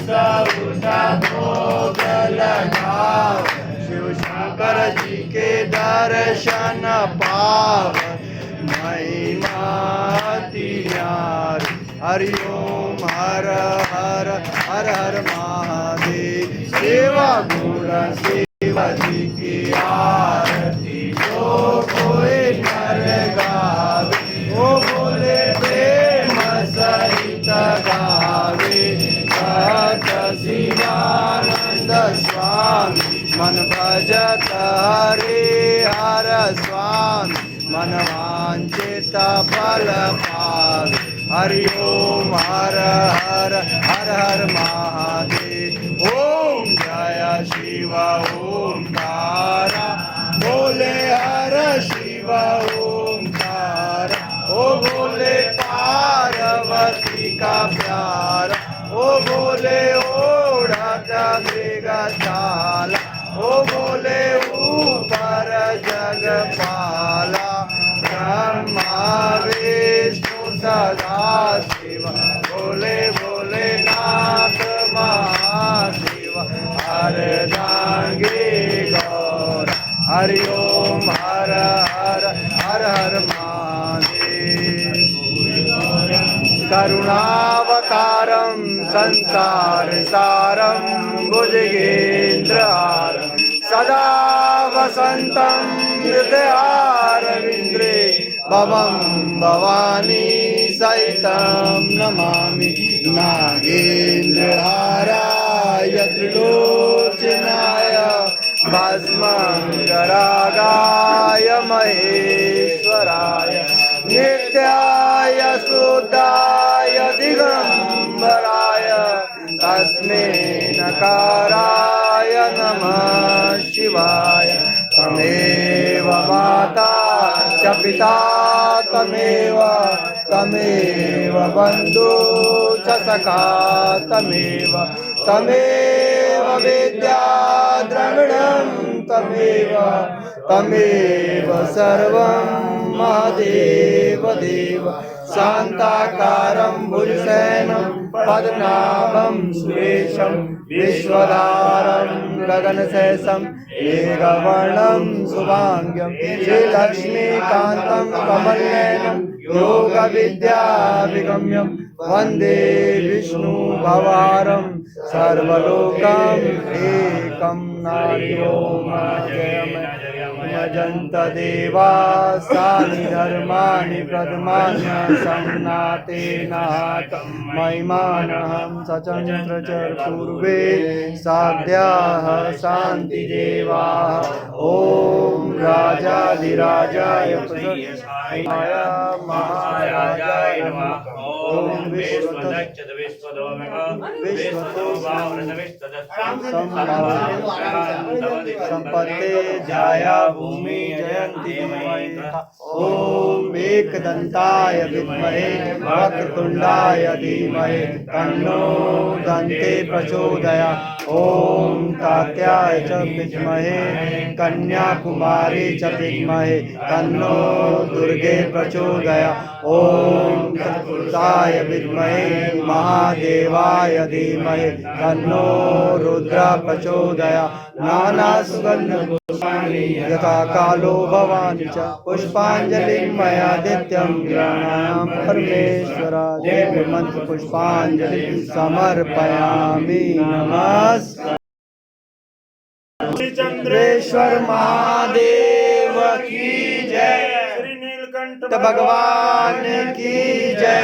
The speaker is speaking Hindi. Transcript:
सब उठा भोग लगाओ, शिव शंकर जी के दर्शन पाव, महिमा अति न्यारी। हरि ओम हर हर हर हर महादेव। सेवा गुण सेवा जी की आरती, जो कोई नर गावे, ओ बोले प्रेम सहित गावे। भक्त शिवानंद स्वामी मन भजत हरे हर स्वामी, मन वांछित फल पावे। हरि ओम हर हर हर हर महादेव। ओम जय शिव ओंकारा, बोले हर शिव ओंकारा। ओ बोले पार्वती का प्यारा, ओ बोले ओढ़त मृगशाला, ओ बोले ऊपर जगपाला। ब्रह्मा विष्णु सदा शिव, बोले बोले नाथ महाशिव। अर्धांगी गौर, हरि ओम हर हर हर हर महादेव। करुणावतारं संसार सारं, भुजगेन्द्रहारं सदा वसन्तं हृदयारविन्द्रे। भवं भवानी सहितं नमामि, नागेन्द्रहाराय त्रिलोचनाय, भस्मङ्गरागाय महेश्वराय, नित्याय शुद्धाय दिगम्बराय, तस्मै नकाराय नमः शिवाय। तमेव माता च पिता तमेव, तमेव बन्धु च सखा तमेव, तमेव विद्या द्रविणं तमेव, तमेव सर्वं महादेव देव। शान्ताकारं भुजशयनं पद्मनाभं सुरेशं, विश्वधारं गगनशेषं मेघवर्णं शुभांग्यं, श्रीलक्ष्मीकान्तं कमलनयनं योगविद्याभिगम्यं, वन्दे विष्णुभवहरं सर्वलोकं एकं। नारायणो यजन्त देवा सानि धर्माणि प्रथमान्य संनातेनात्, महिमानहं सचन्द्रचर पूर्वे साध्याः शान्ति देवाः। ओम राजाधिराजाय महाराजाय नमः। ओम संपत्ते जाया भूमि जयंती मयिका। ओम एकदंताय विद्महे वक्रतुंडाय धीमहि, तन्नो दन्ते प्रचोदयात्। ओम तात्याय च विद्महे कन्याकुमारी च विद्महे, तन्नो दुर्गे प्रचोदयात्। ओम तत्पुरुषाय विद्महे महादेवाय धीमहि, तन्नो रुद्र प्रचोदयात्। नाना सुगंध पुष्पाणि यथा कालो भवानी च, पुष्पांजलिं मया नित्यं गृह्णामि परमेश्वराय। देव मंत्र पुष्पांजलिं समर्पयामि। नमस्कार। चंद्रेश्वर महादेव की जय। श्री नीलकंठ भगवान की जय।